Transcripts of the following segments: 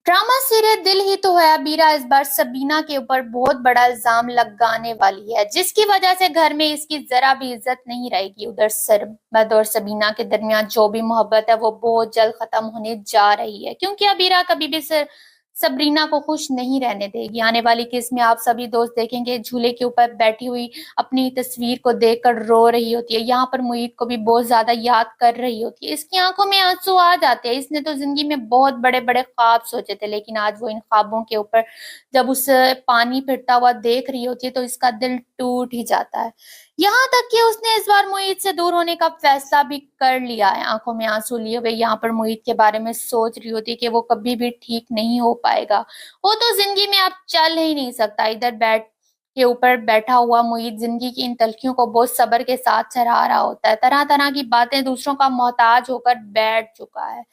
Drama serial दिल ही तो है अबीरा इस बार सबीना के ऊपर बहुत बड़ा इल्जाम लगाने वाली है, जिसकी वजह से घर में इसकी जरा भी इज्जत नहीं रहेगी। उधर सरमद और सबीना के दरमियान जो भी मोहब्बत है वो बहुत जल्द खत्म होने जा रही है, क्योंकि अबीरा कभी भी सबरीना को खुश नहीं रहने देगी। आने वाली किस्त में आप सभी दोस्त देखेंगे झूले के ऊपर बैठी हुई अपनी तस्वीर को देखकर रो रही होती है। यहाँ पर मुईद को भी बहुत ज्यादा याद कर रही होती है। इसकी आंखों में आंसू आ जाते हैं। इसने तो जिंदगी में बहुत बड़े बड़े ख्वाब सोचे थे, लेकिन आज वो इन ख्वाबों के ऊपर जब उसे पानी फिरता हुआ देख रही होती है तो इसका दिल टूट ही जाता है। यहाँ तक कि उसने इस बार मुईद से दूर होने का फैसला भी कर लिया है। आंखों में आंसू लिए हुए यहाँ पर मुईद के बारे में सोच रही होती है कि वो कभी भी ठीक नहीं हो पाएगा। वो तो जिंदगी में अब चल ही नहीं सकता। इधर बेड के ऊपर बैठा हुआ मुईद जिंदगी की इन तलखियों को बहुत सब्र के साथ सराह रहा होता है। तरह तरह की बातें दूसरों का मोहताज होकर बैठ चुका है।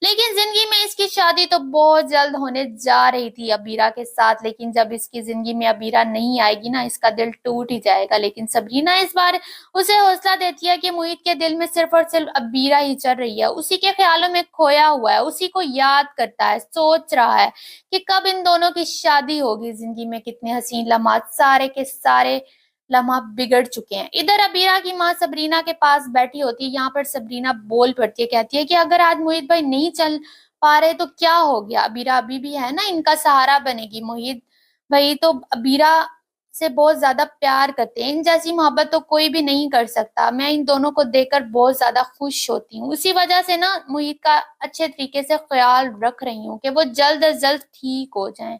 लेकिन जिंदगी में इसकी शादी तो बहुत जल्द होने जा रही थी अबीरा के साथ, लेकिन जब इसकी जिंदगी में अबीरा नहीं आएगी ना, इसका दिल टूट ही जाएगा। लेकिन सबरीना इस बार उसे हौसला देती है कि मुईद के दिल में सिर्फ और सिर्फ अबीरा ही चल रही है। उसी के ख्यालों में खोया हुआ है, उसी को याद करता है, सोच रहा है कि कब इन दोनों की शादी होगी। जिंदगी में कितने हसीन लम्हात सारे के सारे लम्हा बिगड़ चुके हैं। इधर अबीरा की माँ सबरीना के पास बैठी होती है। यहाँ पर सबरीना बोल पड़ती है, कहती है कि अगर आज मुईद भाई नहीं चल पा रहे तो क्या हो गया, अबीरा अभी भी है ना, इनका सहारा बनेगी। मुईद भाई तो अबीरा से बहुत ज्यादा प्यार करते हैं, इन जैसी मोहब्बत तो कोई भी नहीं कर सकता। मैं इन दोनों को देखकर बहुत ज्यादा खुश होती हूँ। उसी वजह से ना मुईद का अच्छे तरीके से ख्याल रख रही हूँ कि वो जल्द अज जल्द ठीक हो जाएं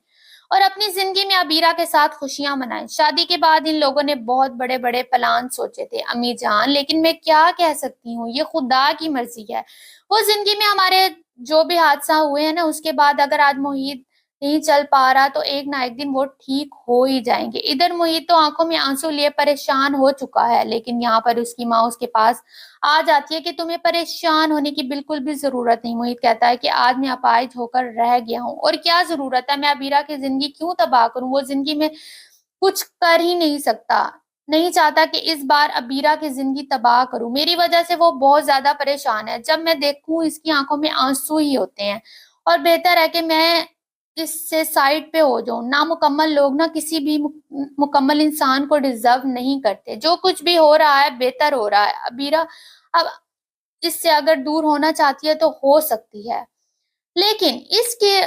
और अपनी जिंदगी में अबीरा के साथ खुशियां मनाएं। शादी के बाद इन लोगों ने बहुत बड़े बड़े प्लान सोचे थे अम्मी जान, लेकिन मैं क्या कह सकती हूँ, ये खुदा की मर्जी है। वो जिंदगी में हमारे जो भी हादसा हुए हैं ना, उसके बाद अगर आज मुहीद नहीं चल पा रहा तो एक ना एक दिन वो ठीक हो ही जाएंगे। इधर मुहीद तो आंखों में आंसू लिए परेशान हो चुका है, लेकिन यहाँ पर उसकी माँ उसके पास आ जाती है कि तुम्हें परेशान होने की बिल्कुल भी जरूरत नहीं। मुहीद कहता है कि आज मैं अपाहिज होकर रह गया हूँ और क्या जरूरत है, मैं अबीरा की जिंदगी क्यों तबाह करूं, वो जिंदगी में कुछ कर ही नहीं सकता। नहीं चाहता कि इस बार अबीरा की जिंदगी तबाह करूं, मेरी वजह से वो बहुत ज्यादा परेशान है। जब मैं देखूं इसकी आंखों में आंसू ही होते हैं और बेहतर है कि मैं इससे साइड पे हो जाऊं। नामुकम्मल लोग ना किसी भी मुकम्मल इंसान को डिजर्व नहीं करते। जो कुछ भी हो रहा है बेहतर हो रहा है। अबीरा अब इससे अगर दूर होना चाहती है तो हो सकती है, लेकिन इसके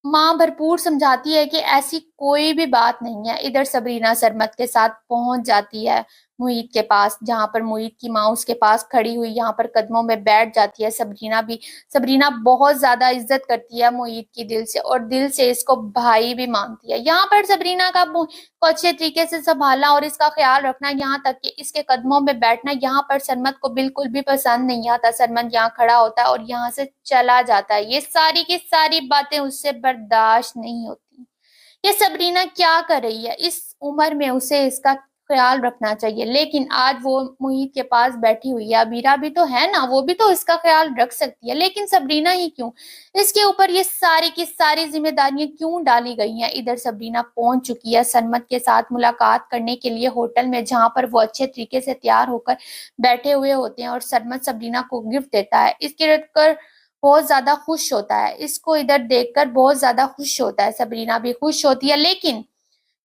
माँ भरपूर समझाती है कि ऐसी कोई भी बात नहीं है। इधर सबरीना सरमत के साथ पहुंच जाती है मुईद के पास, जहां पर मुईद की माँ उसके पास खड़ी हुई यहाँ पर कदमों में बैठ जाती है। सबरीना बहुत ज्यादा इज्जत करती है मुईद की दिल से, और दिल से इसको भाई भी मानती है। यहाँ पर सबरीना का को अच्छे तरीके से संभालना और इसका ख्याल रखना, यहाँ तक कि इसके कदमों में बैठना, यहाँ पर सरमत को बिल्कुल भी पसंद नहीं आता। सरमत यहाँ खड़ा होता है और यहाँ से चला जाता है। ये सारी की सारी बातें उससे बर्दाश्त नहीं होती। ये सबरीना क्या कर रही है, इस उम्र में उसे इसका ख्याल रखना चाहिए, लेकिन आज वो मुहीद के पास बैठी हुई है। अबीरा भी तो है ना, वो भी तो इसका ख्याल रख सकती है, लेकिन सबरीना ही क्यों, इसके ऊपर ये सारी की सारी जिम्मेदारियां क्यों डाली गई हैं। इधर सबरीना पहुंच चुकी है सरमत के साथ मुलाकात करने के लिए होटल में, जहां पर वो अच्छे तरीके से तैयार होकर बैठे हुए होते हैं और सरमत सबरीना को गिफ्ट देता है। इसके कर बहुत ज्यादा खुश होता है, इसको इधर देखकर बहुत ज्यादा खुश होता है। सबरीना भी खुश होती है, लेकिन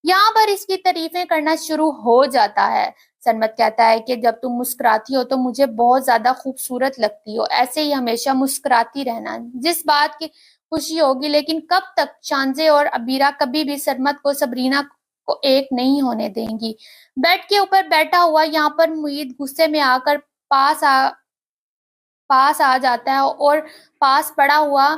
यहाँ पर इसकी तारीफें करना शुरू हो जाता है। सनमत कहता है कि जब तुम मुस्कुराती हो तो मुझे बहुत ज्यादा खूबसूरत लगती हो, ऐसे ही हमेशा मुस्कुराती रहना। जिस बात की खुशी होगी, लेकिन कब तक शांजे और अबीरा कभी भी सरमत को सबरीना को एक नहीं होने देंगी। बेड के ऊपर बैठा हुआ यहाँ पर मुईद गुस्से में आकर पास आ जाता है और पास पड़ा हुआ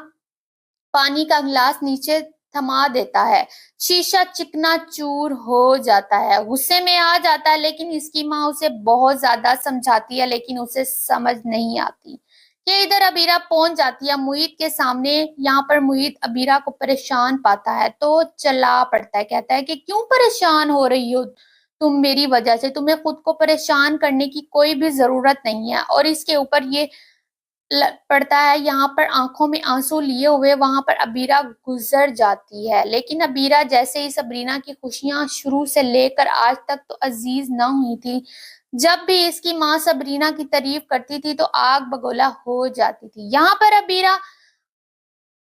पानी का गिलास नीचे थमा देता है। शीशा चिकना चूर हो जाता है। गुस्से में आ जाता है, लेकिन इसकी माँ उसे बहुत ज्यादा समझाती है, लेकिन उसे समझ नहीं आती। ये इधर अबीरा पहुंच जाती है मुईद के सामने। यहाँ पर मुईद अबीरा को परेशान पाता है तो चला पड़ता है, कहता है कि क्यों परेशान हो रही हो तुम मेरी वजह से, तुम्हें खुद को परेशान करने की कोई भी जरूरत नहीं है। और इसके ऊपर ये पड़ता है, यहाँ पर आंखों में आंसू लिए हुए वहां पर अबीरा गुजर जाती है। लेकिन अबीरा जैसे ही सबरीना की खुशियां शुरू से लेकर आज तक तो अजीज न हुई थी। जब भी इसकी माँ सबरीना की तारीफ करती थी तो आग बगोला हो जाती थी। यहाँ पर अबीरा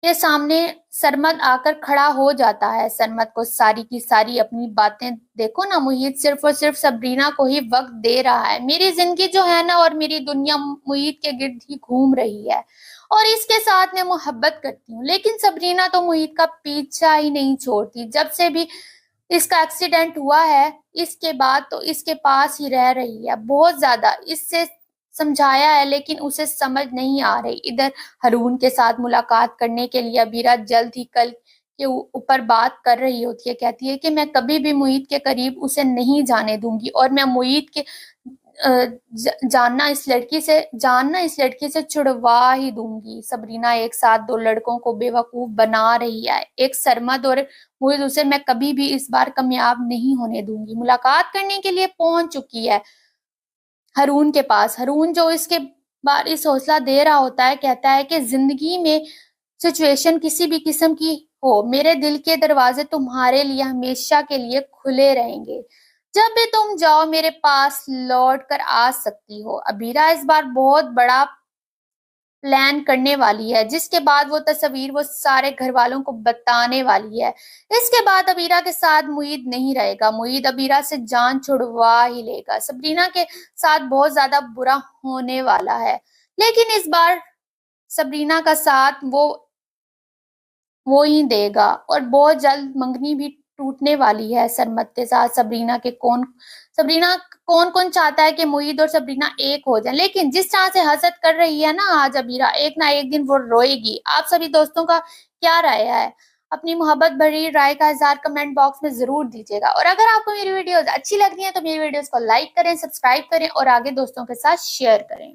کے سامنے سرمد آ کر کھڑا ہو جاتا ہے. سرمد کو ساری کی ساری اپنی باتیں دیکھو نا, محیط صرف اور صرف سبرینا کو ہی وقت دے رہا ہے. میری زندگی جو ہے نا اور میری دنیا محیط کے گرد ہی گھوم رہی ہے اور اس کے ساتھ میں محبت کرتی ہوں. لیکن سبرینا تو محیط کا پیچھا ہی نہیں چھوڑتی. جب سے بھی اس کا ایکسیڈنٹ ہوا ہے اس کے بعد تو اس کے پاس ہی رہ رہی ہے. بہت زیادہ اس سے سمجھایا ہے لیکن اسے سمجھ نہیں آ رہی. ادھر ہارون کے ساتھ ملاقات کرنے کے لیے ابیرہ جلد ہی کل کے اوپر بات کر رہی ہوتی ہے. کہتی ہے کہ میں کبھی بھی محیط کے قریب اسے نہیں جانے دوں گی اور میں محیط کے جاننا اس لڑکی سے چھڑوا ہی دوں گی. سبرینا ایک ساتھ دو لڑکوں کو بے وقوف بنا رہی ہے, ایک سرمد اور محیط. اسے میں کبھی بھی اس بار کامیاب نہیں ہونے دوں گی. ملاقات کرنے کے لیے پہنچ چکی ہے ہارون کے پاس. ہارون جو اس کے بار اس حوصلہ دے رہا ہوتا ہے, کہتا ہے کہ زندگی میں سچویشن کسی بھی قسم کی ہو, میرے دل کے دروازے تمہارے لیے ہمیشہ کے لیے کھلے رہیں گے. جب بھی تم جاؤ میرے پاس لوٹ کر آ سکتی ہو. ابیرہ اس بار بہت بڑا پلان کرنے والی ہے جس کے بعد وہ تصویر وہ سارے گھر والوں کو بتانے والی ہے. اس کے بعد ابیرہ کے ساتھ محیط نہیں رہے گا. محیط ابیرہ سے جان چھڑوا ہی لے گا. سبرینا کے ساتھ بہت زیادہ برا ہونے والا ہے لیکن اس بار سبرینا کا ساتھ وہ ہی دے گا اور بہت جلد منگنی بھی ٹوٹنے والی ہے سرمد کے ساتھ. سبرینا کون چاہتا ہے کہ محیط اور سبرینا ایک ہو جائیں, لیکن جس طرح سے حسد کر رہی ہے نا آج ابیرہ, ایک نہ ایک دن وہ روئے گی. آپ سبھی دوستوں کا کیا رائے ہے؟ اپنی محبت بھری رائے کا اظہار کمنٹ باکس میں ضرور دیجیے گا. اور اگر آپ کو میری ویڈیوز اچھی لگتی ہیں تو میری ویڈیوز کو لائک کریں, سبسکرائب کریں اور آگے دوستوں کے ساتھ شیئر کریں.